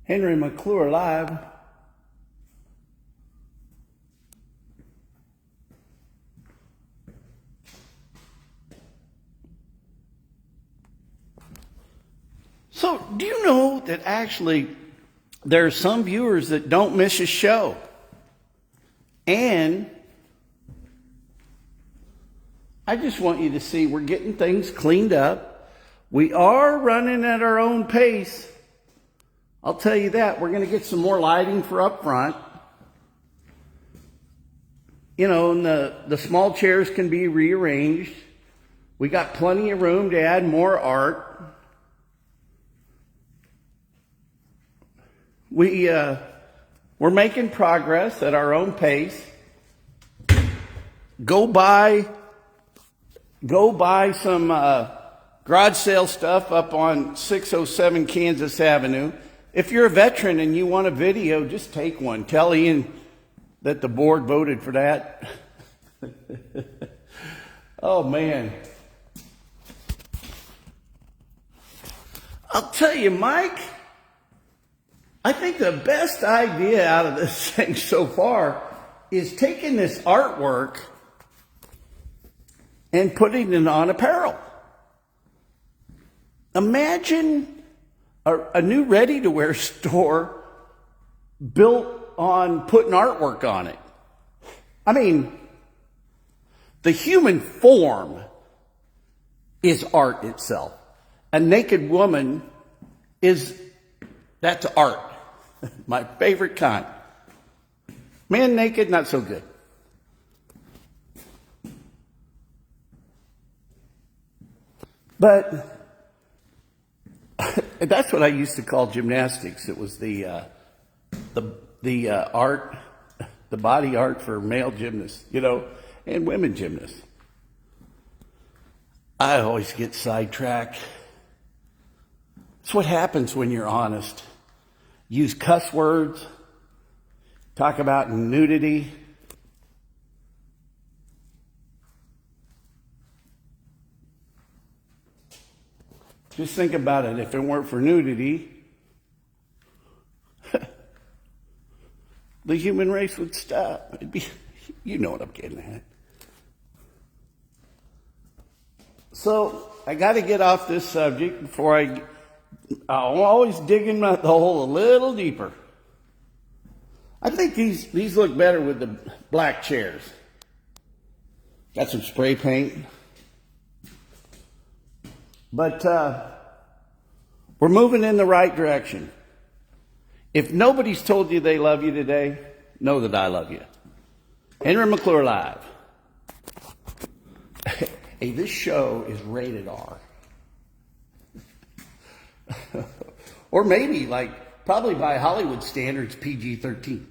Henry McClure live. So, do you know that actually there are some viewers that don't miss a show? And I just want you to see we're getting things cleaned up. We are running at our own pace. I'll tell you that. We're going to get some more lighting for up front. You know, and the small chairs can be rearranged. We got plenty of room to add more art. We're making progress at our own pace. Go buy some garage sale stuff up on 607 Kansas Avenue. If you're a veteran and you want a video, just take one. Tell Ian that the board voted for that. Oh, man. I'll tell you, Mike, I think the best idea out of this thing so far is taking this artwork and putting it on apparel. Imagine a new ready-to-wear store built on putting artwork on it. I mean, the human form is art itself. A naked woman that's art. My favorite kind. Man naked, not so good. But that's what I used to call gymnastics. It was the art, the body art for male gymnasts, you know, and women gymnasts. I always get sidetracked. It's what happens when you're honest. Use cuss words, talk about nudity. Just think about it. If it weren't for nudity, the human race would stop. It'd be, you know what I'm getting at. So I got to get off this subject before I'm always digging the hole a little deeper. I think these look better with the black chairs. Got some spray paint. But we're moving in the right direction. If nobody's told you they love you today, know that I love you. Henry McClure live. Hey, this show is rated R. Or maybe, probably by Hollywood standards, PG-13.